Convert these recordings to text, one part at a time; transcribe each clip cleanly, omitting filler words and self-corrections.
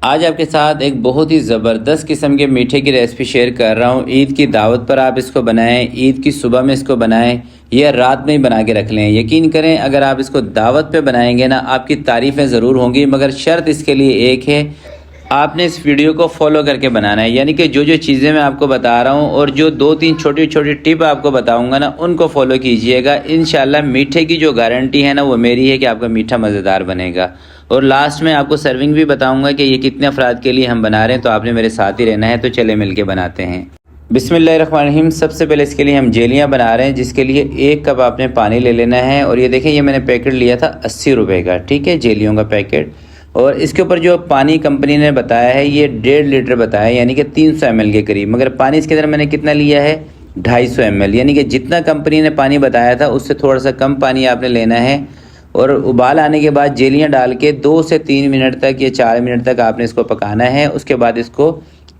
आज आपके साथ एक बहुत ही ज़बरदस्त किस्म के मीठे की रेसिपी शेयर कर रहा हूँ। ईद की दावत पर आप इसको बनाएं, ईद की सुबह में इसको बनाएं या रात में ही बना के रख लें। यकीन करें अगर आप इसको दावत पे बनाएंगे ना, आपकी तारीफ़ें ज़रूर होंगी, मगर शर्त इसके लिए एक है, आपने इस वीडियो को फॉलो करके बनाना है। यानी कि जो जो चीज़ें मैं आपको बता रहा हूँ और जो दो तीन छोटी छोटी टिप आपको बताऊँगा ना, उनको फॉलो कीजिएगा। इंशाल्लाह मीठे की जो गारंटी है ना, वो मेरी है कि आपका मीठा मज़ेदार बनेगा। और लास्ट में आपको सर्विंग भी बताऊंगा कि ये कितने अफराद के लिए हम बना रहे हैं, तो आपने मेरे साथ ही रहना है। तो चले मिल के बनाते हैं। बिस्मिल्लाहिर्रहमानिर्रहीम। सबसे पहले इसके लिए हम जेलियाँ बना रहे हैं, जिसके लिए 1 कप आपने पानी ले लेना है। और ये देखें, ये मैंने पैकेट लिया था 80 रुपये का, ठीक है, जेलियों का पैकेट। और इसके ऊपर जो पानी कंपनी ने बताया है, ये 1.5 लीटर बताया है, यानी कि 300 ml के करीब। मगर पानी इसके अंदर मैंने कितना लिया है, 250 ml, यानी कि जितना कंपनी ने पानी बताया था उससे थोड़ा सा कम पानी आपने लेना है। और उबाल आने के बाद जेलियाँ डाल के 2 से 3 मिनट तक या 4 मिनट तक आपने इसको पकाना है। उसके बाद इसको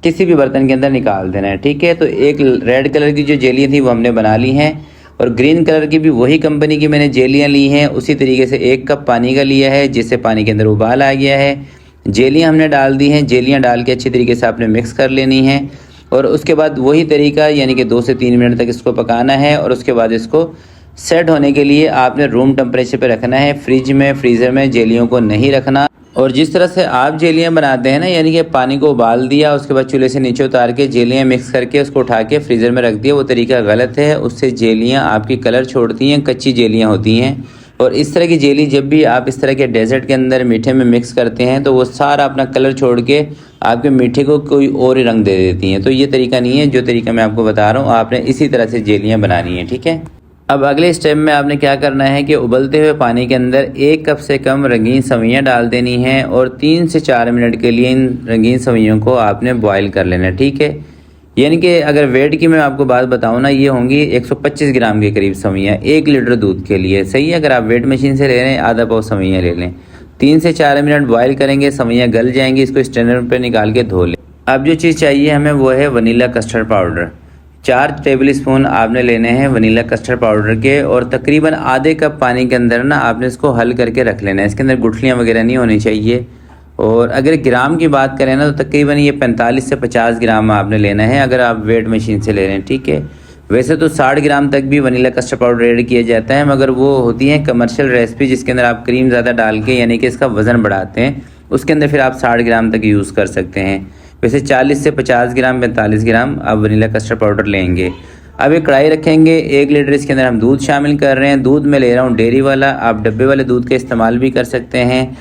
किसी भी बर्तन के अंदर निकाल देना है, ठीक है। तो एक रेड कलर की जो जेलियाँ थी वो हमने बना ली हैं, और ग्रीन कलर की भी वही कंपनी की मैंने जेलियाँ ली हैं। उसी तरीके से 1 कप पानी का लिया है, जिससे पानी के अंदर उबाल आ गया है। जेलियाँ हमने डाल दी हैं, जेलियाँ डाल के अच्छी तरीके से आपने मिक्स कर लेनी है। और उसके बाद वही तरीका, यानी कि 2 से 3 मिनट तक इसको पकाना है। और उसके बाद इसको सेट होने के लिए आपने रूम टेम्परेचर पे रखना है, फ्रिज में फ्रीज़र में जेलियों को नहीं रखना। और जिस तरह से आप जेलियाँ बनाते हैं ना, यानी कि पानी को उबाल दिया, उसके बाद चूल्हे से नीचे उतार के जेलियाँ मिक्स करके उसको उठा के फ्रीज़र में रख दिया, वो तरीका गलत है। उससे जेलियाँ आपकी कलर छोड़ती हैं, कच्ची जेलियाँ होती हैं। और इस तरह की जेली जब भी आप इस तरह के डेजर्ट के अंदर मीठे में मिक्स करते हैं, तो वो सारा अपना कलर छोड़ के आपके मीठे को कोई और ही रंग दे देती हैं। तो ये तरीका नहीं है, जो तरीका मैं आपको बता रहा हूँ, आपने इसी तरह से जेलियाँ बनानी है, ठीक है। अब अगले स्टेप में आपने क्या करना है कि उबलते हुए पानी के अंदर 1 कप से कम रंगीन सवैयाँ डाल देनी हैं, और 3 से 4 मिनट के लिए इन रंगीन सवैयों को आपने बॉयल कर लेना है, ठीक है। यानी कि अगर वेट की मैं आपको बात बताऊं ना, ये होंगी 125 ग्राम के करीब सवैयाँ 1 लीटर दूध के लिए, सही है। अगर आप वेट मशीन से ले रहे हैं, आधा पाव सवैयाँ ले लें। 3 से 4 मिनट बॉयल करेंगे, सवैयाँ गल जाएंगी, इसको स्ट्रेनर पर निकाल के धो लें। अब जो चीज़ चाहिए हमें वो है vanilla custard powder. 4 table spoon आपने लेने हैं वनीला कस्टर्ड पाउडर के, और तकरीबन आधे कप पानी के अंदर ना आपने इसको हल करके रख लेना है। इसके अंदर गुठलियाँ वगैरह नहीं होनी चाहिए। और अगर ग्राम की बात करें ना, तो तकरीबन ये 45 से 50 ग्राम आपने लेना है, अगर आप वेट मशीन से ले रहे हैं, ठीक है। वैसे तो 60 ग्राम तक भी वनीला कस्टर्ड पाउडर ऐड किया जाता है, मगर वो होती है कमर्शियल रेसिपी जिसके अंदर आप क्रीम ज़्यादा डाल के, यानी कि इसका वज़न बढ़ाते हैं, उसके अंदर फिर आप 60 ग्राम तक यूज़ कर सकते हैं। वैसे 40 से 50 ग्राम 45 ग्राम आप वनीला कस्टर्ड पाउडर लेंगे। अब एक कढ़ाई रखेंगे, 1 लीटर इसके अंदर हम दूध शामिल कर रहे हैं। दूध में ले रहा हूँ डेयरी वाला, आप डब्बे वाले दूध का इस्तेमाल भी कर सकते हैं।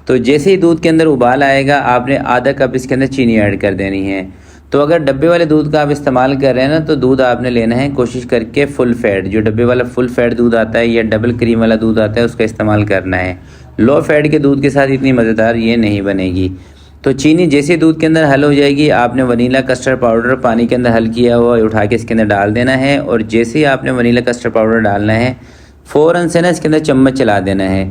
तो जैसे ही दूध के अंदर उबाल आएगा, आपने आधा कप इसके अंदर चीनी ऐड कर देनी है। तो अगर डब्बे वाले दूध का आप इस्तेमाल कर रहे हैं ना, तो दूध आपने लेना है कोशिश करके फुल फैट, जो डब्बे वाला फुल फैट दूध आता है या डबल क्रीम वाला दूध आता है, उसका इस्तेमाल करना है। लो फैट के दूध के साथ इतनी मज़ेदार ये नहीं बनेगी। तो चीनी जैसे दूध के अंदर हल हो जाएगी, आपने वनीला कस्टर्ड पाउडर पानी के अंदर हल किया हुआ उठा के इसके अंदर डाल देना है। और जैसे ही आपने वनीला कस्टर्ड पाउडर डालना है, फ़ौरन से ना इसके अंदर चम्मच चला देना है।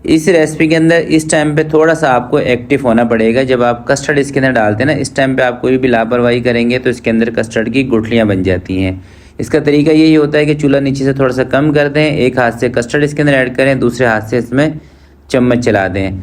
इस रेसिपी के अंदर इस टाइम पे थोड़ा सा आपको एक्टिव होना पड़ेगा। जब आप कस्टर्ड इसके अंदर डालते हैं ना, इस टाइम पे आप कोई भी लापरवाही करेंगे तो इसके अंदर कस्टर्ड की गुठलियाँ बन जाती हैं। इसका तरीका यही होता है कि चूल्हा नीचे से थोड़ा सा कम कर दें, एक हाथ से कस्टर्ड इसके अंदर ऐड करें, दूसरे हाथ से इसमें चम्मच चला दें।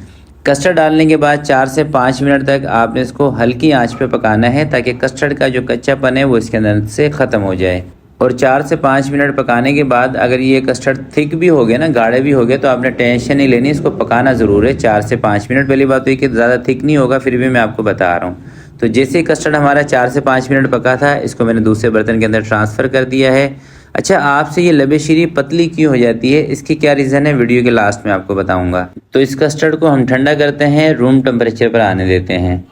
कस्टर्ड डालने के बाद 4 से 5 मिनट तक आपने इसको हल्की आंच पे पकाना है, ताकि कस्टर्ड का जो कच्चापन है वो इसके अंदर से ख़त्म हो जाए। और 4 से 5 मिनट पकाने के बाद अगर ये कस्टर्ड थिक भी हो गया ना, गाढ़े भी हो गए, तो आपने टेंशन नहीं लेनी, इसको पकाना ज़रूर है 4 से 5 मिनट। पहली बात तो ये कि ज़्यादा थिक नहीं होगा, फिर भी मैं आपको बता रहा हूँ। तो जैसे ही कस्टर्ड हमारा 4 से 5 मिनट पका था, इसको मैंने दूसरे बर्तन के अंदर ट्रांसफ़र कर दिया है। अच्छा, आपसे ये लबे शीरी पतली क्यों हो जाती है, इसकी क्या रीज़न है, वीडियो के लास्ट में आपको बताऊँगा। तो इस कस्टर्ड को हम ठंडा करते हैं, रूम टेम्परेचर पर आने देते हैं।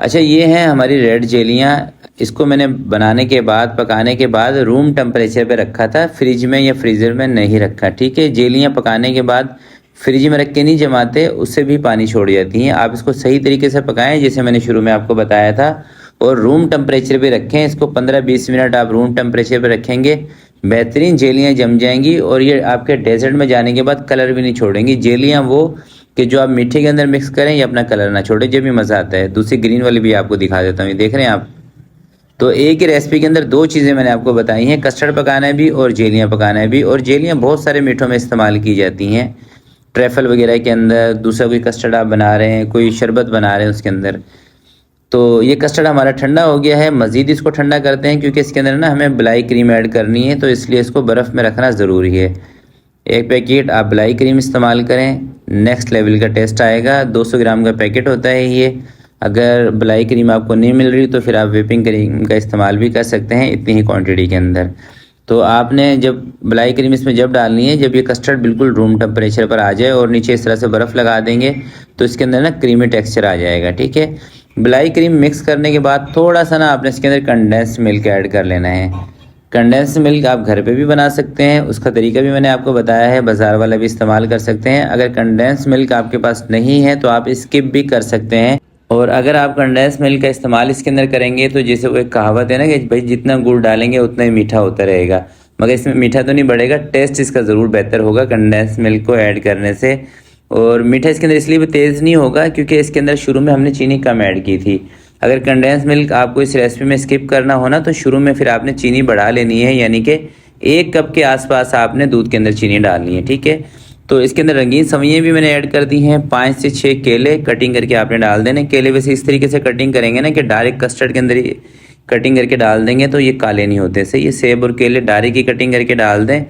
अच्छा, ये हैं हमारी रेड जेलियाँ। इसको मैंने बनाने के बाद, पकाने के बाद रूम टेम्परेचर पे रखा था, फ्रिज में या फ्रीज़र में नहीं रखा, ठीक है। जेलियाँ पकाने के बाद फ्रिज में रख के नहीं जमाते, उससे भी पानी छोड़ जाती हैं। आप इसको सही तरीके से पकाएं, जैसे मैंने शुरू में आपको बताया था, और रूम टेम्परेचर पे रखें। इसको 15-20 मिनट आप रूम टेम्परेचर पे रखेंगे, बेहतरीन जेलियाँ जम जाएंगी। और ये आपके डेजर्ट में जाने के बाद कलर भी नहीं छोड़ेंगी। जेलियाँ वो कि जो आप मीठे के अंदर मिक्स करें, ये अपना कलर ना छोड़े, जब भी मज़ा आता है। दूसरी ग्रीन वाली भी आपको दिखा देता हूँ, ये देख रहे हैं आप। तो एक ही रेसिपी के अंदर 2 चीज़ें मैंने आपको बताई हैं, कस्टर्ड पकाना भी और जेलियाँ पकाना भी। और जेलियाँ बहुत सारे मीठों में इस्तेमाल की जाती हैं। ट्रैफल वगैरह के अंदर, दूसरा कोई कस्टर्ड आप बना रहे हैं, कोई शरबत बना रहे हैं उसके अंदर। तो ये कस्टर्ड हमारा ठंडा हो गया है। मज़ीद इसको ठंडा करते हैं क्योंकि इसके अंदर ना हमें मलाई क्रीम ऐड करनी है, तो इसलिए इसको बर्फ़ में रखना ज़रूरी है। 1 पैकेट आप मलाई क्रीम इस्तेमाल करें, नेक्स्ट लेवल का टेस्ट आएगा। 200 ग्राम का पैकेट होता है ये। अगर मलाई क्रीम आपको नहीं मिल रही तो फिर आप व्हिपिंग क्रीम का इस्तेमाल भी कर सकते हैं इतनी ही क्वांटिटी के अंदर। तो आपने जब मलाई क्रीम इसमें जब डालनी है, जब ये कस्टर्ड बिल्कुल रूम टेम्परेचर पर आ जाए और नीचे इस तरह से बर्फ़ लगा देंगे तो इसके अंदर ना क्रीमी टेक्सचर आ जाएगा, ठीक है। मलाई क्रीम मिक्स करने के बाद थोड़ा सा ना आपने इसके अंदर कंडेंस मिल्क ऐड कर लेना है। कंडेंस मिल्क आप घर पे भी बना सकते हैं, उसका तरीका भी मैंने आपको बताया है, बाज़ार वाला भी इस्तेमाल कर सकते हैं। अगर कंडेंस मिल्क आपके पास नहीं है तो आप स्किप भी कर सकते हैं। और अगर आप कंडेंस मिल्क का इस्तेमाल इसके अंदर करेंगे तो जैसे वो एक कहावत है ना कि भाई जितना गुड़ डालेंगे उतना ही मीठा होता रहेगा, मगर इसमें मीठा तो नहीं बढ़ेगा, टेस्ट इसका ज़रूर बेहतर होगा कंडेंस मिल्क को ऐड करने से। और मीठा इसके अंदर इसलिए भी तेज़ नहीं होगा क्योंकि इसके अंदर शुरू में हमने चीनी कम ऐड की थी। अगर कंडेंस मिल्क आपको इस रेसिपी में स्किप करना हो ना तो शुरू में फिर आपने चीनी बढ़ा लेनी है, यानी कि 1 कप के आसपास आपने दूध के अंदर चीनी डालनी है, ठीक है। तो इसके अंदर रंगीन सवैयाँ भी मैंने ऐड कर दी हैं। 5 से 6 केले कटिंग करके आपने डाल देने। केले वैसे इस तरीके से कटिंग करेंगे ना कि डायरेक्ट कस्टर्ड के अंदर ही कटिंग करके डाल देंगे तो ये काले नहीं होते। से ये सेब और केले डायरेक्ट ही कटिंग करके डाल दें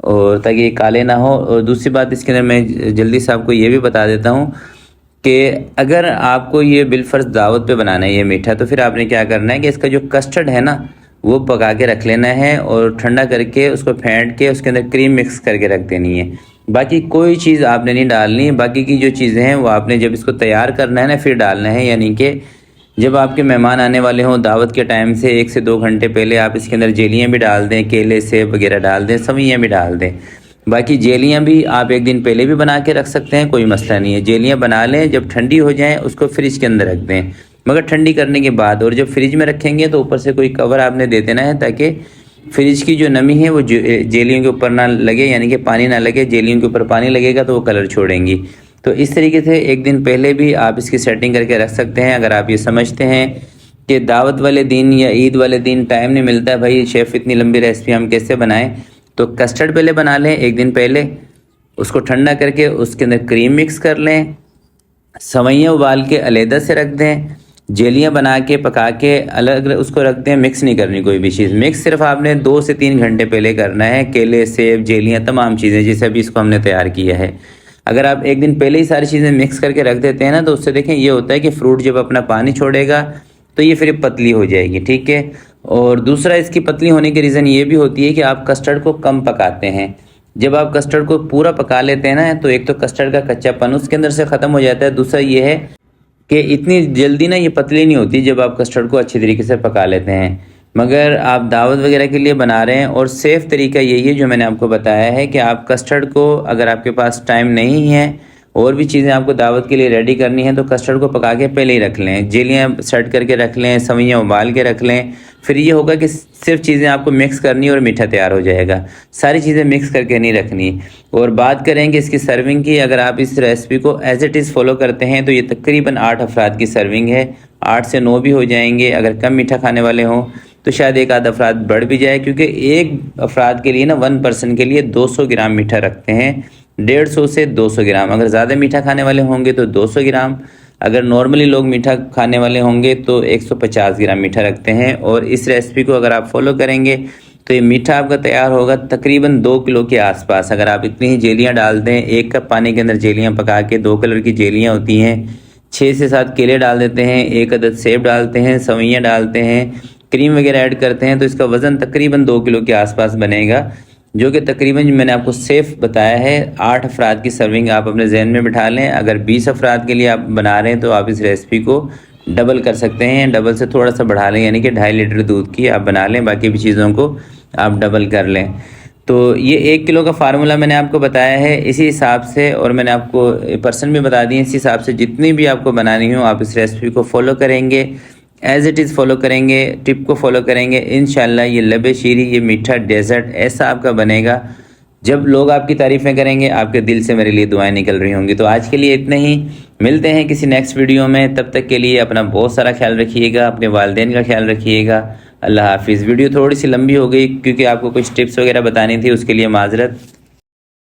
और ताकि ये काले ना हो। और दूसरी बात इसके अंदर मैं जल्दी से आपको ये भी बता देता हूँ कि अगर आपको ये बिलफर्ज दावत पे बनाना है ये मीठा, तो फिर आपने क्या करना है कि इसका जो कस्टर्ड है ना वो पका के रख लेना है और ठंडा करके उसको फेंट के उसके अंदर क्रीम मिक्स करके रख देनी है। बाकी कोई चीज़ आपने नहीं डालनी है। बाकी की जो चीज़ें हैं वो आपने जब इसको तैयार करना है ना फिर डालना है, यानी कि जब आपके मेहमान आने वाले हों दावत के टाइम से 1 से 2 घंटे पहले आप इसके अंदर जेलियाँ भी डाल दें, केले सेब वगैरह डाल दें, सवैयाँ भी डाल दें। बाकी जेलियाँ भी आप 1 दिन पहले भी बना के रख सकते हैं, कोई मसला नहीं है। जेलियाँ बना लें, जब ठंडी हो जाएँ उसको फ्रिज के अंदर रख दें, मगर ठंडी करने के बाद। और जब फ्रिज में रखेंगे तो ऊपर से कोई कवर आपने दे देना है ताकि फ्रिज की जो नमी है वो जेलियों के ऊपर ना लगे, यानी कि पानी ना लगे। जेलियों के ऊपर पानी लगेगा तो वो कलर छोड़ेंगी। तो इस तरीके से 1 दिन पहले भी आप इसकी सेटिंग करके रख सकते हैं। अगर आप ये समझते हैं कि दावत वाले दिन या ईद वाले दिन टाइम नहीं मिलता है भाई शेफ़ इतनी लंबी रेसिपी हम कैसे बनाएं, तो कस्टर्ड पहले बना लें 1 दिन पहले, उसको ठंडा करके उसके अंदर क्रीम मिक्स कर लें, सवैयाँ उबाल के अलहदा से रख दें, जेलियाँ बना के पका के अलग उसको रख दें। मिक्स नहीं करनी कोई भी चीज़, मिक्स सिर्फ आपने 2 से 3 घंटे पहले करना है। केले सेब जेलियाँ तमाम चीज़ें जैसे अभी इसको हमने तैयार किया है। अगर आप 1 दिन पहले ही सारी चीज़ें मिक्स करके रख देते हैं ना तो उससे देखें ये होता है कि फ्रूट जब अपना पानी छोड़ेगा तो ये फिर पतली हो जाएगी, ठीक है। और दूसरा इसकी पतली होने की रीज़न ये भी होती है कि आप कस्टर्ड को कम पकाते हैं। जब आप कस्टर्ड को पूरा पका लेते हैं ना तो एक तो कस्टर्ड का कच्चापन उसके अंदर से ख़त्म हो जाता है, दूसरा ये है कि इतनी जल्दी ना ये पतली नहीं होती जब आप कस्टर्ड को अच्छी तरीके से पका लेते हैं। मगर आप दावत वगैरह के लिए बना रहे हैं और सेफ़ तरीका यही है जो मैंने आपको बताया है कि आप कस्टर्ड को, अगर आपके पास टाइम नहीं है और भी चीज़ें आपको दावत के लिए रेडी करनी है तो कस्टर्ड को पका के पहले ही रख लें, जेलियाँ सेट करके रख लें, सवैयाँ उबाल के रख लें। फिर ये होगा कि सिर्फ चीज़ें आपको मिक्स करनी और मीठा तैयार हो जाएगा, सारी चीज़ें मिक्स करके नहीं रखनी। और बात करेंगे इसकी सर्विंग की, अगर आप इस रेसिपी को एज इट इज़ फॉलो करते हैं तो ये तकरीबन 8 अफराद की सर्विंग है। 8 से 9 भी हो जाएंगे। अगर कम मीठा खाने वाले हों तो शायद 1 आध अफराद बढ़ भी जाए, क्योंकि 1 अफराद के लिए ना 1 पर्सन के लिए 200 ग्राम मीठा रखते हैं, 150 से 200 ग्राम। अगर ज़्यादा मीठा खाने वाले होंगे तो 200 ग्राम, अगर नॉर्मली लोग मीठा खाने वाले होंगे तो 150 ग्राम मीठा रखते हैं। और इस रेसिपी को अगर आप फॉलो करेंगे तो ये मीठा आपका तैयार होगा तकरीबन 2 किलो के आसपास। अगर आप इतनी ही जेलियाँ डाल दें, 1 कप पानी के अंदर जेलियाँ पका के 2 कलर की जेलियाँ होती हैं, 6 से 7 केले डाल देते हैं, 1 अदद सेब डालते हैं, सवैयाँ डालते हैं, क्रीम वगैरह ऐड करते हैं तो इसका वज़न तकरीबन 2 किलो के आसपास बनेगा, जो कि तकरीबन मैंने आपको सेफ़ बताया है। 8 अफराद की सर्विंग आप अपने जहन में बिठा लें। अगर 20 अफराद के लिए आप बना रहे हैं तो आप इस रेसिपी को डबल कर सकते हैं, डबल से थोड़ा सा बढ़ा लें, यानी कि 2.5 लीटर दूध की आप बना लें, बाकी भी चीज़ों को आप डबल कर लें। तो ये 1 किलो का फार्मूला मैंने आपको बताया है, इसी हिसाब से, और मैंने आपको पर्सन भी बता दिए, इसी हिसाब से जितनी भी आपको बनानी हो आप इस रेसिपी को फॉलो करेंगे, एज़ इट इज़ फॉलो करेंगे, टिप को फॉलो करेंगे, इंशाल्लाह ये लबे शीरी, ये मीठा डेज़र्ट ऐसा आपका बनेगा जब लोग आपकी तारीफ़ें करेंगे आपके दिल से मेरे लिए दुआएं निकल रही होंगी। तो आज के लिए इतना ही, मिलते हैं किसी नेक्स्ट वीडियो में। तब तक के लिए अपना बहुत सारा ख्याल रखिएगा, अपने वालिदैन का ख्याल रखिएगा। अल्लाह हाफिज़। वीडियो थोड़ी सी लंबी हो गई क्योंकि आपको कुछ टिप्स वगैरह बतानी थी, उसके लिए माजरत।